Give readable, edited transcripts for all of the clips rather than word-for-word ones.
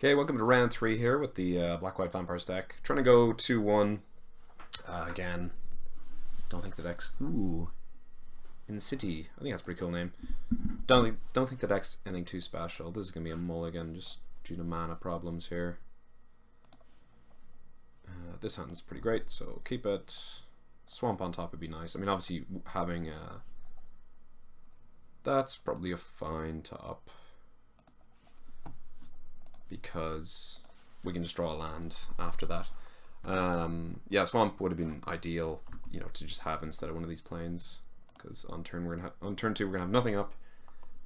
Okay, welcome to round 3 here with the Black-White Vampires deck. Trying to go 2-1. Again, don't think the deck's... Ooh. In City. I think that's a pretty cool name. Don't think the deck's anything too special. This is going to be a mulligan just due to mana problems here. This hand's pretty great, so keep it. Swamp on top would be nice. I mean, obviously having... that's probably a fine top. Because we can just draw a land after that. Yeah, Swamp would have been ideal, you know, to just have instead of one of these planes. Because on turn 2 we're gonna have nothing up.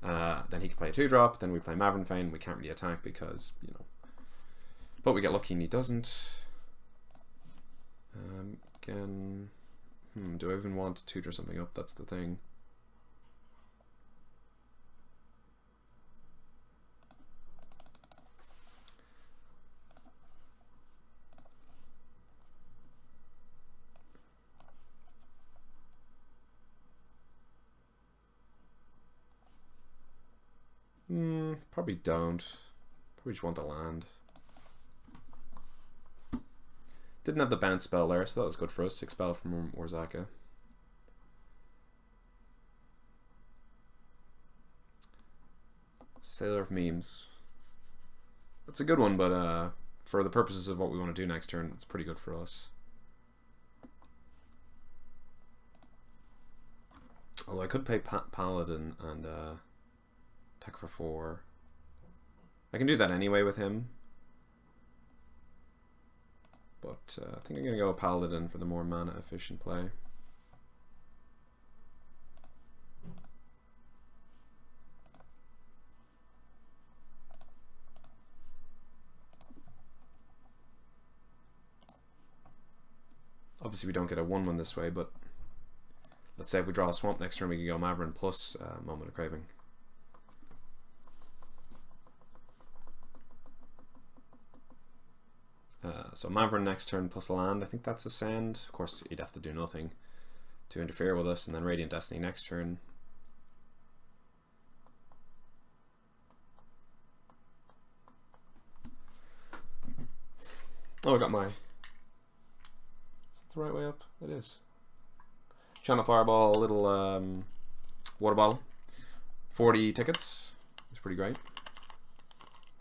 Then he can play a 2-drop. Then we play Maverick Fane. We can't really attack because, you know. But we get lucky and he doesn't. Again, do I even want to tutor something up? That's the thing. Probably don't. Probably just want the land. Didn't have the bounce spell there, so that was good for us. 6 spell from Warzaka. Sailor of Memes. That's a good one, but for the purposes of what we want to do next turn, it's pretty good for us. Although I could pay Paladin and attack for 4. I can do that anyway with him. But I think I'm going to go Paladin for the more mana efficient play. Obviously we don't get a 1-1 this way, but let's say if we draw a Swamp next turn we can go Maverick plus Moment of Craving. So Maverick next turn plus land, I think that's a send. Of course you'd have to do nothing to interfere with us, and then Radiant Destiny next turn. Oh, I got my... Is that the right way up? It is. Channel Fireball, a little water bottle. 40 tickets. It's pretty great.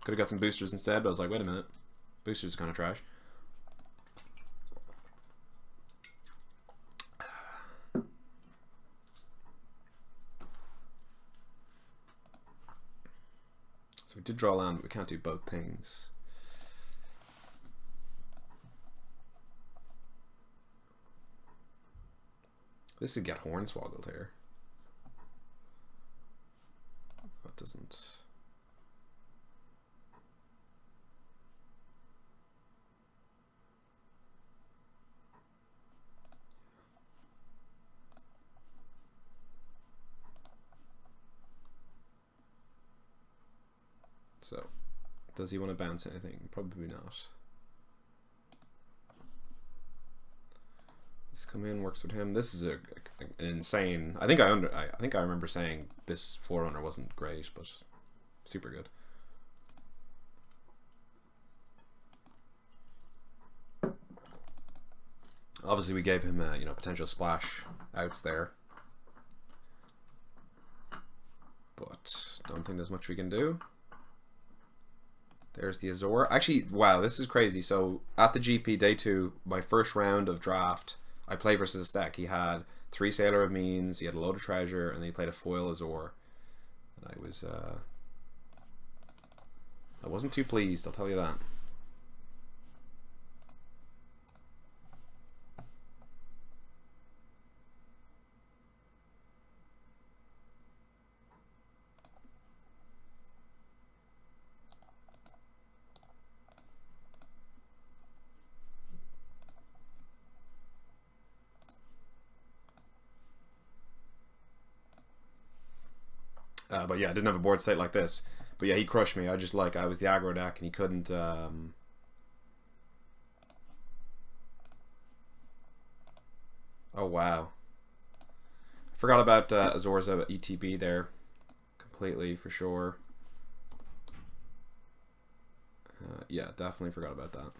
Could have got some boosters instead, but I was like, wait a minute. Boosters are kind of trash. So we did draw land, but we can't do both things. This would get Hornswoggled here. That doesn't... So, does he want to bounce anything? Probably not. This come in, works with him. This is an insane. I think I remember saying this Forerunner wasn't great, but super good. Obviously, we gave him you know, potential splash outs there, but don't think there's much we can do. There's the Azor. Actually, wow, this is crazy. So at the GP day 2, my first round of draft, I played versus this deck. He had 3 Sailor of Means, he had a load of treasure, and then he played a foil Azor. And I wasn't too pleased, I'll tell you that. But yeah, I didn't have a board state like this. But yeah, he crushed me. I was the aggro deck and he couldn't... Oh, wow. I forgot about Azor's ETB there. Completely, for sure. Yeah, definitely forgot about that.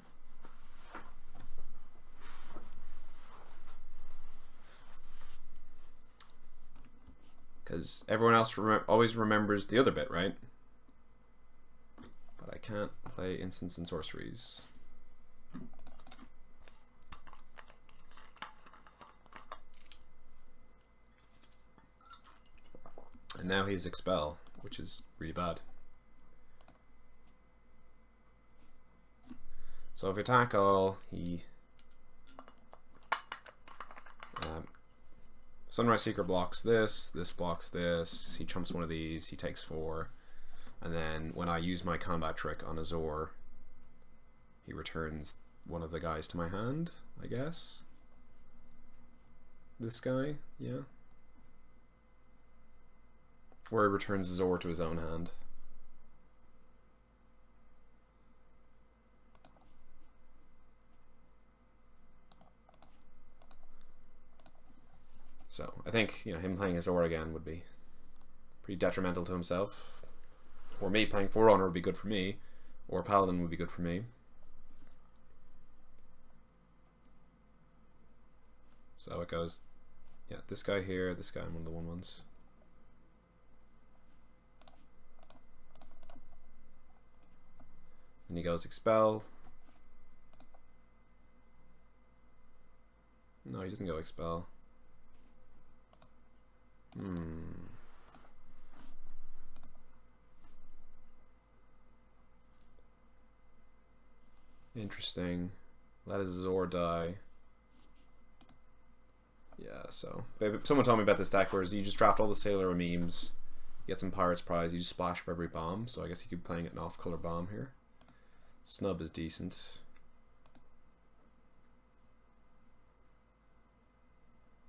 Because everyone else always remembers the other bit, right? But I can't play instants and sorceries. And now he's expel, which is really bad. So if you attack all, he Sunrise Seeker blocks this, this blocks this, he trumps one of these, he takes 4, and then when I use my combat trick on Azor, he returns one of the guys to my hand, I guess. This guy, yeah. Or he returns Azor to his own hand. So I think, you know, him playing Azor again would be pretty detrimental to himself. Or me playing Forerunner would be good for me, or Paladin would be good for me. So it goes, yeah, this guy here, this guy, one of the 1/1s. And he goes expel. No, he doesn't go expel. Interesting. Let his Azor die. Yeah, so someone told me about this deck where you just draft all the Sailor memes, get some Pirate's Prize, you just splash for every bomb, so I guess you could be playing an off-color bomb here. Snub is decent.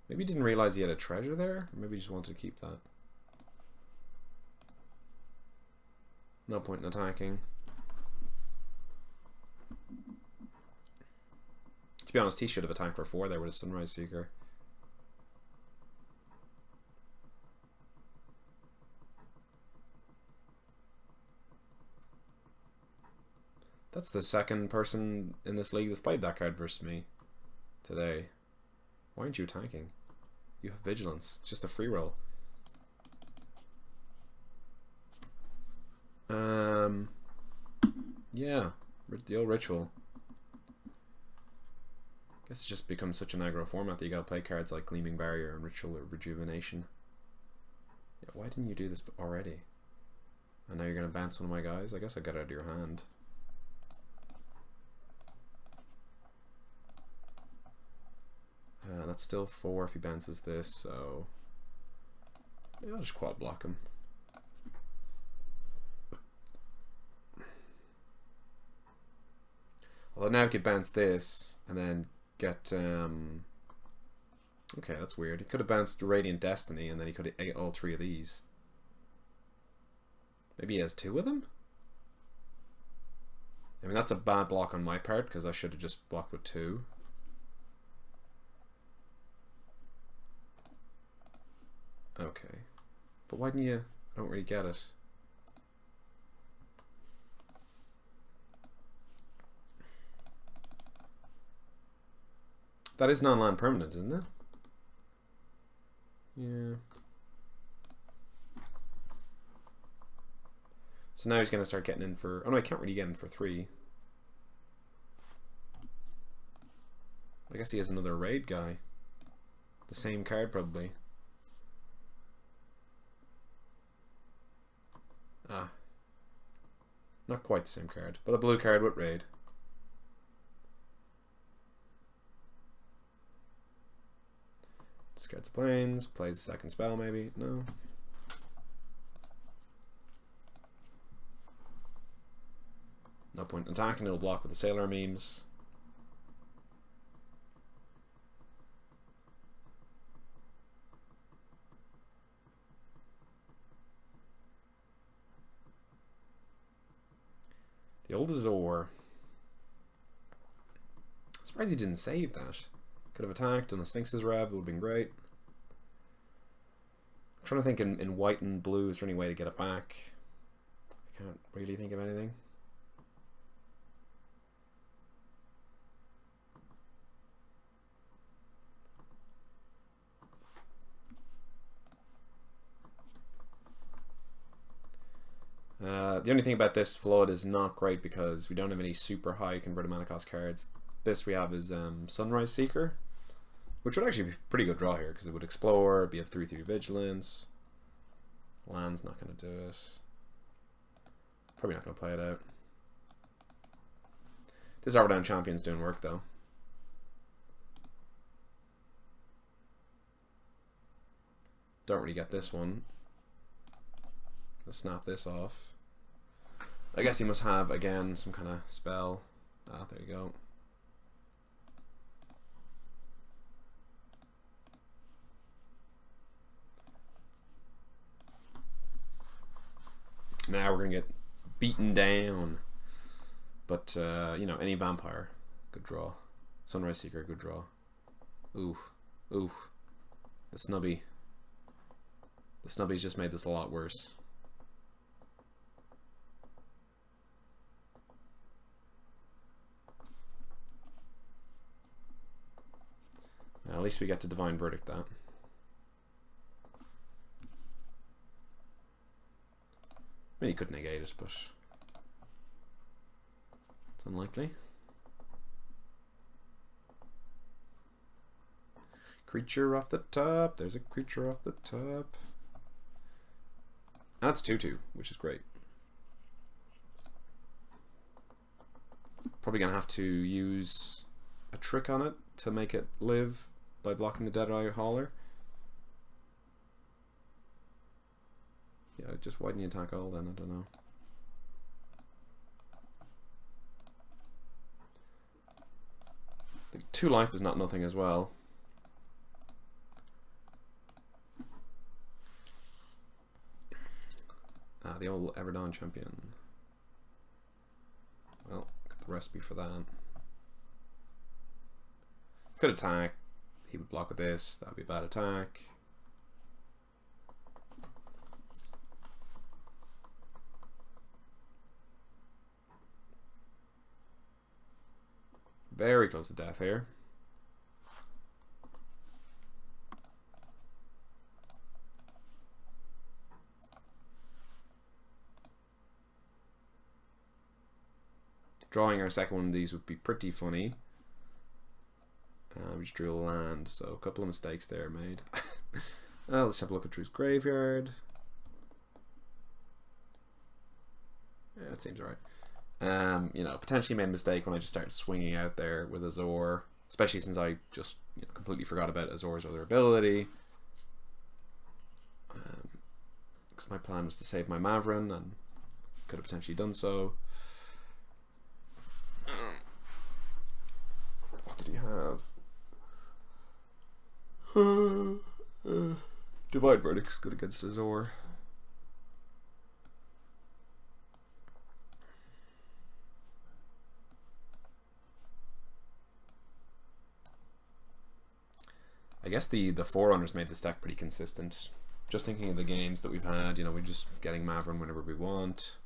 Maybe he didn't realize he had a treasure there, or maybe he just wanted to keep that. No point in attacking. To be honest, he should have attacked for 4 there with his Sunrise Seeker. That's the second person in this league that's played that card versus me today. Why aren't you attacking? You have Vigilance. It's just a free roll. Yeah, the old ritual. I guess it's just become such an aggro format that you gotta play cards like Gleaming Barrier and Ritual of Rejuvenation. Yeah, why didn't you do this already? And now you're gonna bounce one of my guys? I guess I got it out of your hand. That's still 4 if he bounces this, so yeah, I'll just quad block him. Although now he could bounce this and then get okay, that's weird. He could have bounced Radiant Destiny and then he could have ate all 3 of these. Maybe he has 2 of them? I mean, that's a bad block on my part because I should have just blocked with 2. Okay. But why didn't you? I don't really get it. That is non-land permanent, isn't it? Yeah. So now he's going to start getting in for... Oh no, I can't really get in for 3. I guess he has another raid guy. The same card, probably. Ah. Not quite the same card, but a blue card with raid. Discards the planes, plays a second spell maybe. No. No point in attacking, it'll block with the Sailor memes. The old Azor. I'm surprised he didn't save that. Could have attacked on the Sphinx's Rev, it would have been great. I'm trying to think in white and blue, is there any way to get it back? I can't really think of anything. The only thing about this flood is not great because we don't have any super high converted mana cost cards. This we have is Sunrise Seeker, which would actually be a pretty good draw here because it would explore, be of 3/3 vigilance. Land's not going to do it. Probably not going to play it out. This Arbor Down Champion's doing work though. Don't really get this one. Let's snap this off. I guess he must have, again, some kind of spell. Ah, there you go. Now we're going to get beaten down. But, you know, any vampire, good draw. Sunrise Seeker, good draw. Ooh. Ooh. The snubby. The snubbies just made this a lot worse. At least we get to Divine Verdict that. I mean, he could negate it, but it's unlikely. Creature off the top. There's a creature off the top. And that's 2/2, which is great. Probably going to have to use a trick on it to make it live by blocking the Deadeye Hauler. Yeah, just widen the attack all then, I don't know. The 2 life is not nothing as well. The old Everdawn champion. Well, got the recipe for that. Could attack. He would block with this. That would be a bad attack. Very close to death here. Drawing our second one of these would be pretty funny. We just drew a land, so a couple of mistakes there made. Let's have a look at Drew's graveyard. Yeah, that seems alright. You know, potentially made a mistake when I just started swinging out there with Azor, especially since I just completely forgot about Azor's other ability. Because my plan was to save my Mavrin, and could have potentially done so. What did he have? Divine Verdict's good against Azor. I guess the Forerunners made this deck pretty consistent. Just thinking of the games that we've had, we're just getting Mavrin whenever we want.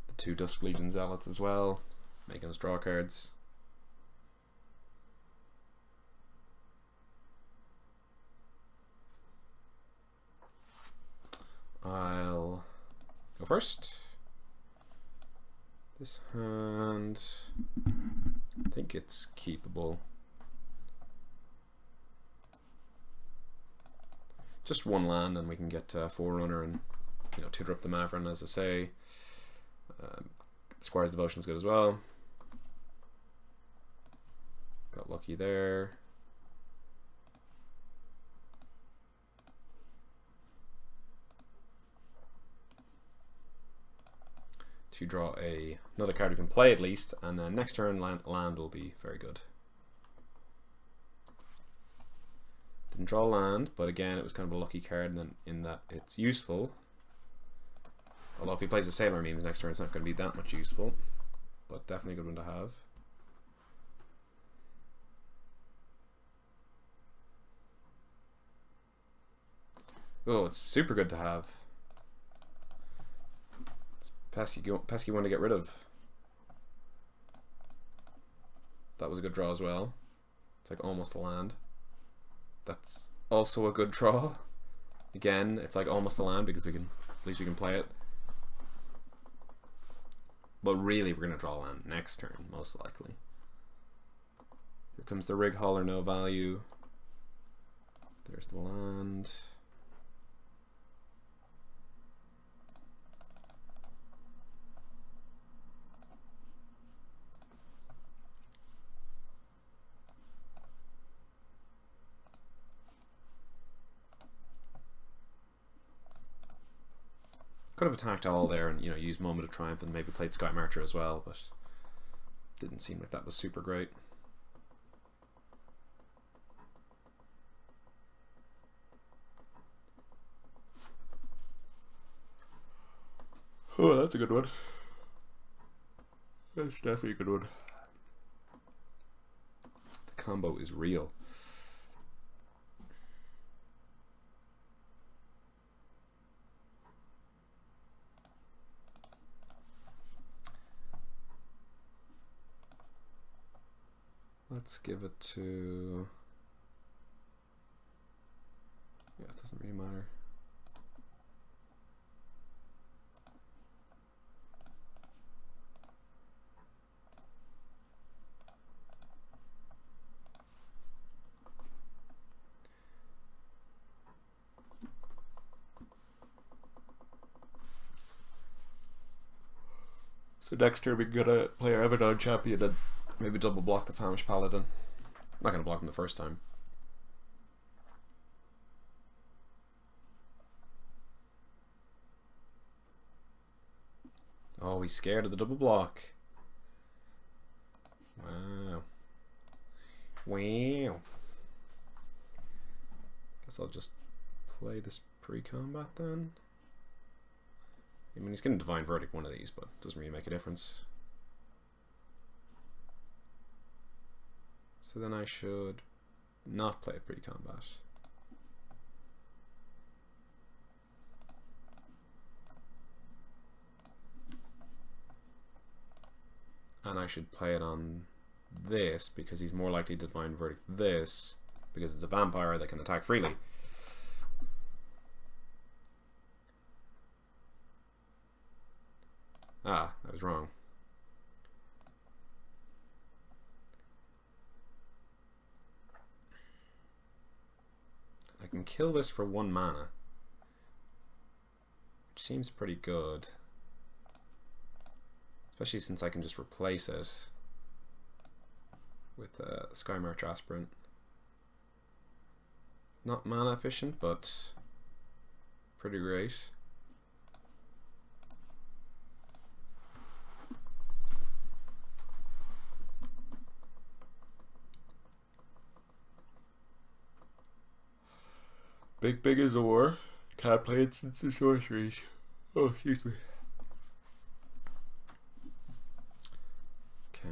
The 2 Dusk Legion Zealots as well, making us draw cards. I'll go first. This hand, I think it's keepable. Just 1 land and we can get Forerunner and tutor up the Mavrin, as I say. Squire's Devotion is good as well. Got lucky there. To draw another card we can play at least, and then next turn land will be very good. Didn't draw land, but again it was kind of a lucky card in that it's useful. Although if he plays a Sailor Memes next turn, it's not going to be that much useful, but definitely a good one to have. Oh, it's super good to have. Pesky one to get rid of. That was a good draw as well. It's like almost a land. That's also a good draw. Again, it's like almost a land because at least we can play it. But really, we're gonna draw a land next turn, most likely. Here comes the Rig Hauler, no value. There's the land. Could have attacked all there and, you know, used Moment of Triumph and maybe played Sky Marcher as well, but didn't seem like that was super great. Oh, that's a good one. That's definitely a good one. The combo is real. Let's give it to... Yeah, it doesn't really matter. So next turn we're gonna play our Everdon champion and maybe double block the Famished Paladin. Not gonna block him the first time. Oh, he's scared of the double block. Wow. Wow. Guess I'll just play this pre-combat then. I mean, he's getting Divine Verdict one of these, but it doesn't really make a difference. So then I should not play pre-combat. And I should play it on this because he's more likely to Divine Verdict this because it's a vampire that can attack freely. Ah, I was wrong. I can kill this for 1 mana, which seems pretty good. Especially since I can just replace it with a Sky March Aspirant. Not mana efficient, but pretty great. Big Azor. Can't play it since the sorceries. Oh, excuse me. Okay.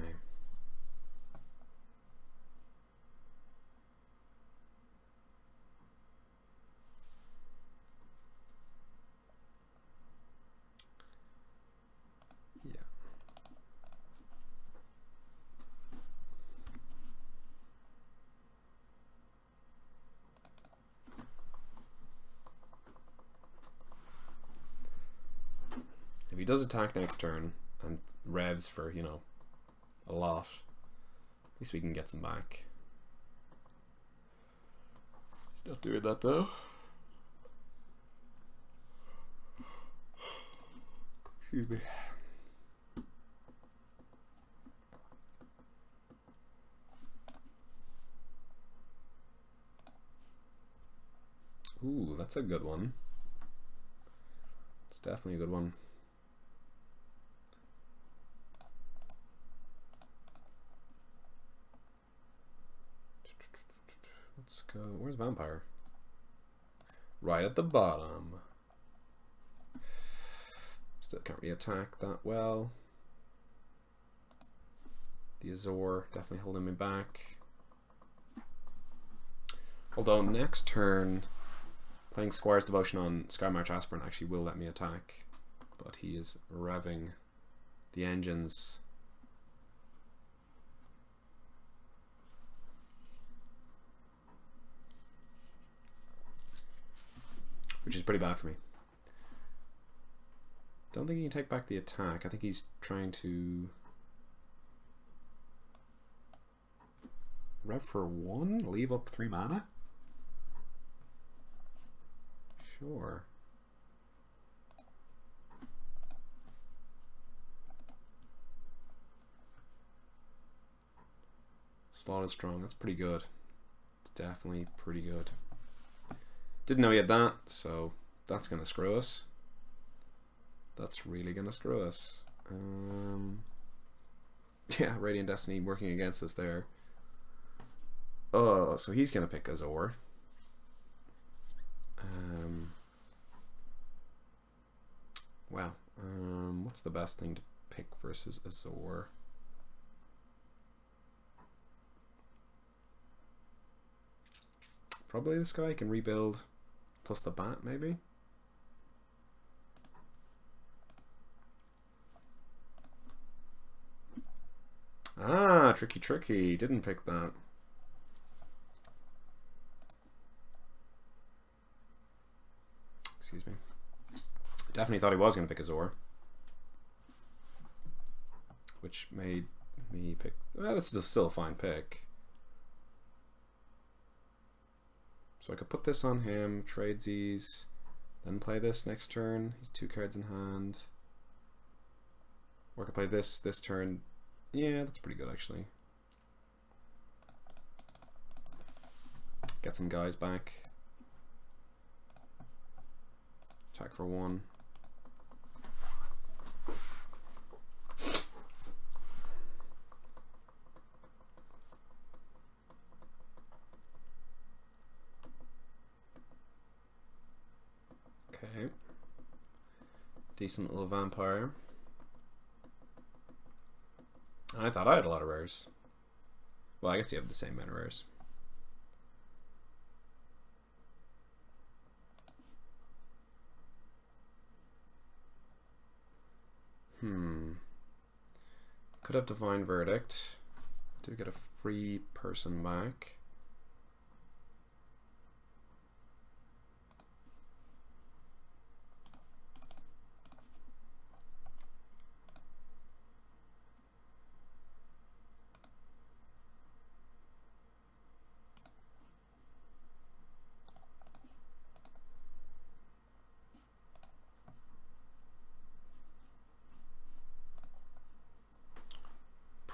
Yeah. If he does attack next turn and revs for, you know, a lot, at least we can get some back. He's not doing that though. Excuse me. Ooh, that's a good one. It's definitely a good one. Let's go. Where's Vampire? Right at the bottom. Still can't really attack that well. The Azor definitely holding me back. Although next turn, playing Squire's Devotion on Sky March Aspirant actually will let me attack. But he is revving the engines. which is pretty bad for me. Don't think he can take back the attack. I think he's trying to rev for 1, leave up 3 mana. Sure. Slot is strong. That's pretty good. It's definitely pretty good. Didn't know he had that, so that's gonna screw us. That's really gonna screw us. Yeah, Radiant Destiny working against us there. Oh, so he's gonna pick Azor. Wow. What's the best thing to pick versus Azor? Probably this guy can rebuild plus the bat, maybe. Ah, tricky. Didn't pick that. Excuse me. Definitely thought he was going to pick Azor, which made me pick. Well, this is still a fine pick. So I could put this on him, trade these, then play this next turn. He's 2 cards in hand. Or I could play this turn. Yeah, that's pretty good actually. Get some guys back. Attack for 1. Okay. Decent little vampire. I thought I had a lot of rares. Well, I guess you have the same amount of rares. Could have Divine Verdict. Do get a free person back.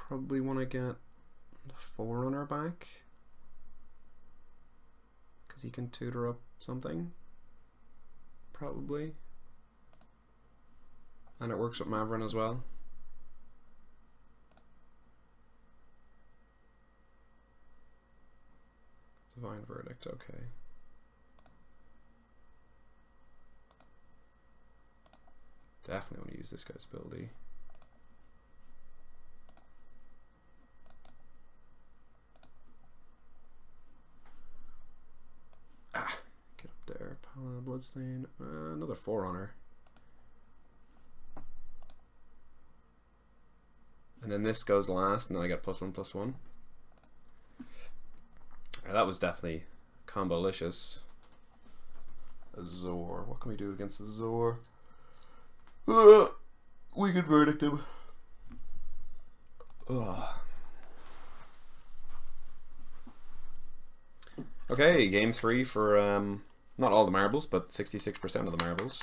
Probably want to get the Forerunner back because he can tutor up something, probably, and it works with Maverin as well. Divine Verdict, okay. Definitely want to use this guy's ability. There, Bloodstain, another Forerunner. And then this goes last, and then I get +1/+1. That was definitely combo-licious. Azor, what can we do against Azor? We could verdict him. Okay, game 3 for not all the marbles, but 66% of the marbles.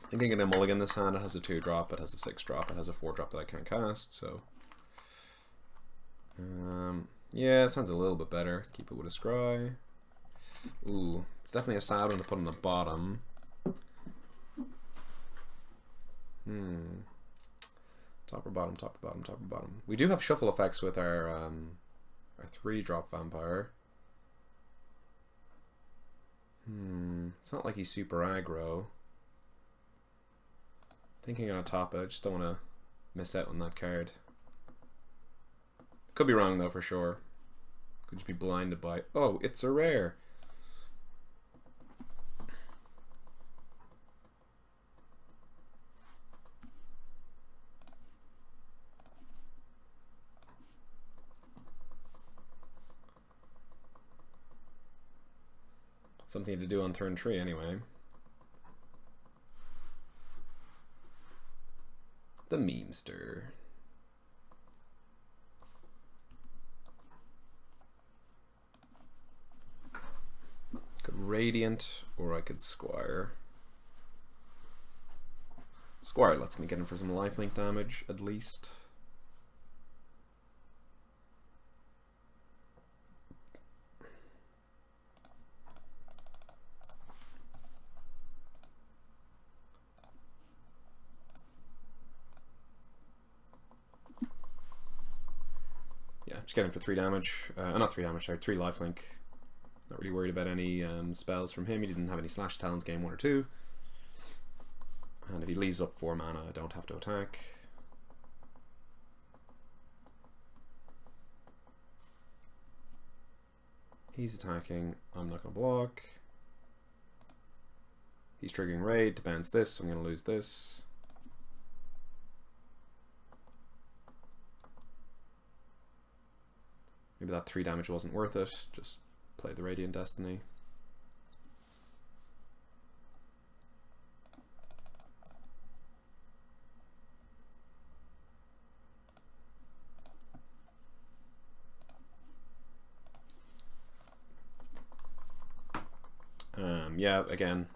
I think I'm going to mulligan this hand. It has a 2-drop, it has a 6-drop, it has a 4-drop that I can't cast, so... yeah, it sounds a little bit better. Keep it with a scry. Ooh, it's definitely a sad one to put on the bottom. Top or bottom, top or bottom, top or bottom. We do have shuffle effects with our 3-drop vampire. It's not like he's super aggro. Thinking on a top it, I just don't want to miss out on that card. Could be wrong though for sure. Could just be blinded by, oh, it's a rare. Something to do on turn 3 anyway. The memester. Could Radiant, or I could Squire. Squire lets me get in for some lifelink damage, at least. Yeah, just get in for 3 damage. Not 3 damage, sorry, 3 lifelink. Not really worried about any spells from him. He didn't have any Slash Talons game 1 or 2. And if he leaves up 4 mana, I don't have to attack. He's attacking. I'm not going to block. He's triggering Raid to bounce this, so I'm going to lose this. Maybe that 3 damage wasn't worth it. Just play the Radiant Destiny. Yeah, again.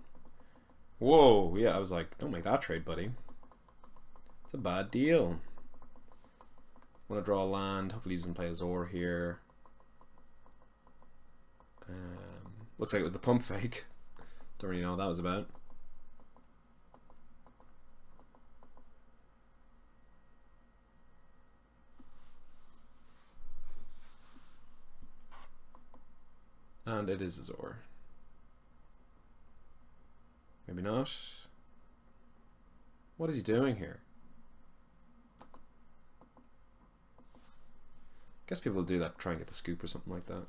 Whoa, yeah, I was like, don't make that trade, buddy. It's a bad deal. Want to draw a land. Hopefully he doesn't play Azor here. Looks like it was the pump fake. Don't really know what that was about. And it is Azor. Maybe not. What is he doing here? Guess people will do that to try and get the scoop or something like that.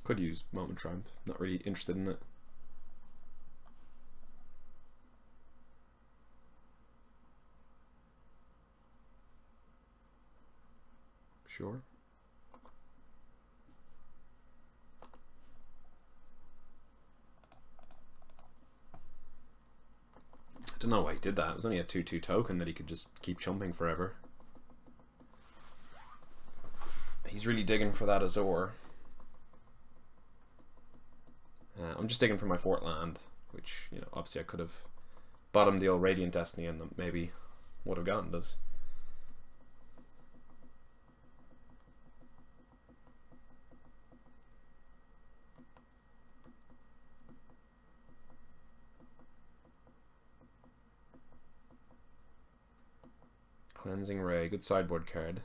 Could use Moment Triumph. Not really interested in it. Sure. I don't know why he did that. It was only a 2/2 token that he could just keep chumping forever. He's really digging for that Azor. I'm just digging for my 4th land, which, you know, obviously I could have bottomed the old Radiant Destiny and maybe would have gotten this. Cleansing Ray, good sideboard card.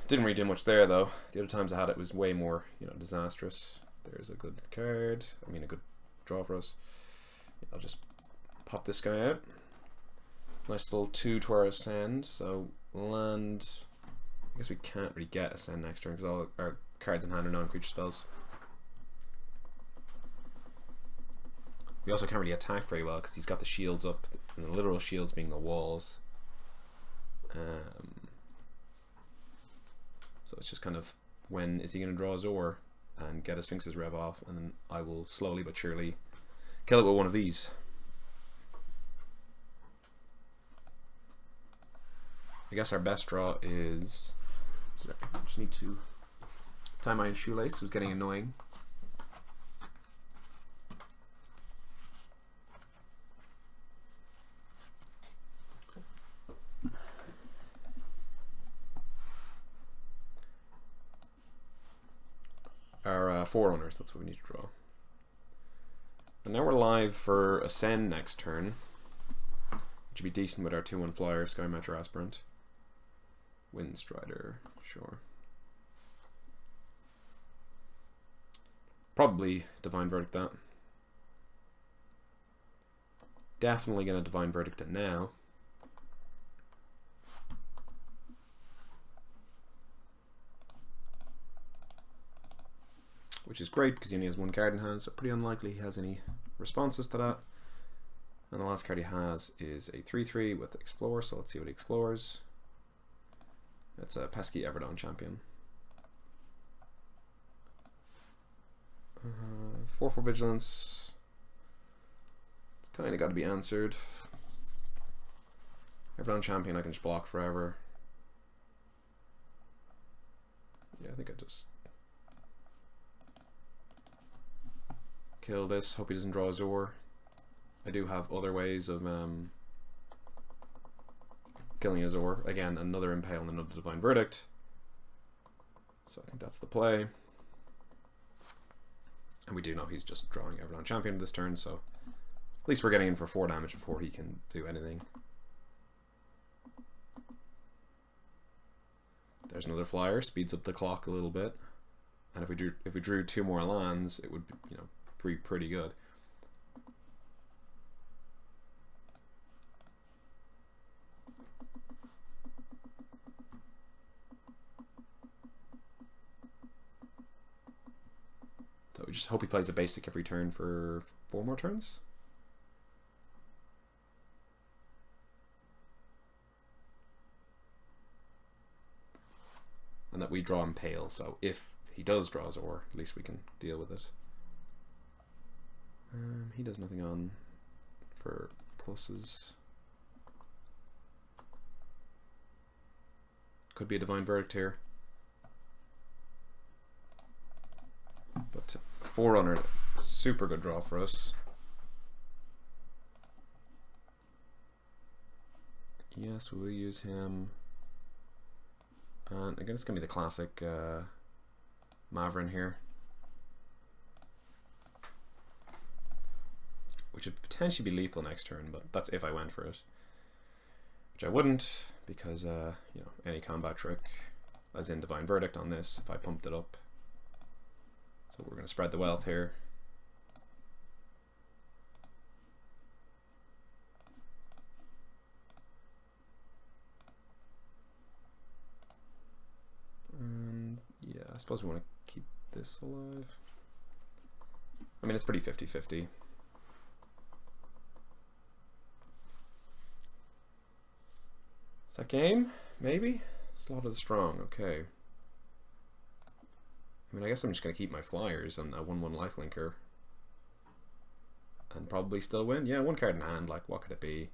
Didn't really do much there though. The other times I had it was way more, you know, disastrous. There's a good card. I mean, a good draw for us. I'll just pop this guy out. Nice little 2 to our Ascend. So land. I guess we can't really get Ascend next turn because all our cards in hand are non-creature spells. We also can't really attack very well because he's got the shields up, and the literal shields being the walls. So it's just kind of, when is he going to draw Azor and get a Sphinx's Rev off, and then I will slowly but surely kill it with one of these. I guess our best draw is... Sorry, I just need to tie my shoelace. It was getting annoying. Our Forerunners, that's what we need to draw. And now we're live for Ascend next turn, which would be decent with our 2/1 flyer, Sky Matcher Aspirant. Windstrider, sure. Probably Divine Verdict that. Definitely going to Divine Verdict it now. which is great because he only has one card in hand, so pretty unlikely he has any responses to that. And the last card he has is a 3/3 with Explore, so let's see what he explores. It's a pesky Everdawn champion. 4/4 vigilance. It's kind of got to be answered. Everdawn champion I can just block forever. Yeah, I think I just kill this. Hope he doesn't draw Azor. I do have other ways of killing Azor. Again, another Impale and another Divine Verdict. So I think that's the play. And we do know he's just drawing Everdawn champion this turn, so at least we're getting in for 4 damage before he can do anything. There's another flyer, speeds up the clock a little bit. And if we drew 2 more lands, it would be, you know, pretty good. So we just hope he plays a basic every turn for 4 more turns. And that we draw Impale, so if he does draw Azor, at least we can deal with it. He does nothing on for pluses. Could be a Divine Verdict here. But Forerunner, super good draw for us. Yes, we will use him. And again, it's going to be the classic Maverin here. Which would potentially be lethal next turn, but that's if I went for it. Which I wouldn't, because, you know, any combat trick, as in Divine Verdict on this, if I pumped it up. So we're going to spread the wealth here. And yeah, I suppose we want to keep this alive. I mean, it's pretty 50-50. Is that game? Maybe? Slaughter the Strong, okay. I mean, I guess I'm just going to keep my flyers and a 1/1 lifelinker. And probably still win. Yeah, 1 card in hand, like, what could it be?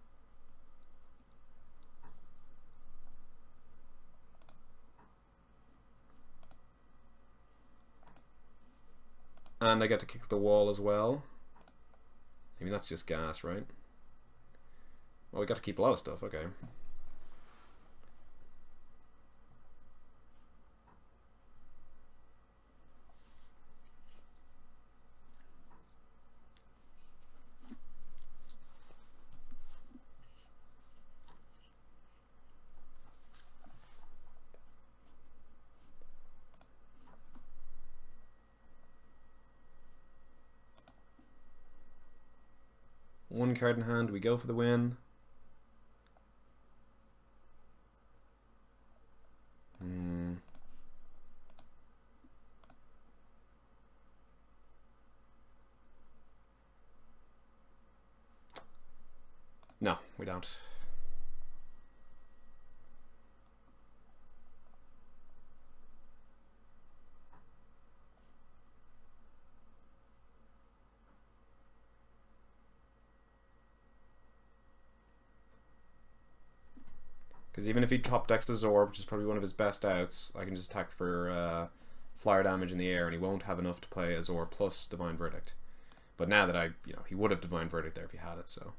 And I get to kick the wall as well. I mean, that's just gas, right? Well, we got to keep a lot of stuff, okay. One card in hand, we go for the win. No, we don't. Because even if he top decks Azor, which is probably one of his best outs, I can just attack for flyer damage in the air, and he won't have enough to play Azor plus Divine Verdict. But now that he would have Divine Verdict there if he had it, so.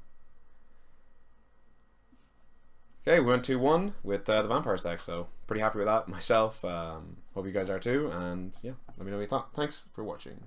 Okay, we went 2-1 with the Vampire stack, so pretty happy with that myself. Hope you guys are too, and yeah, let me know what you thought. Thanks for watching.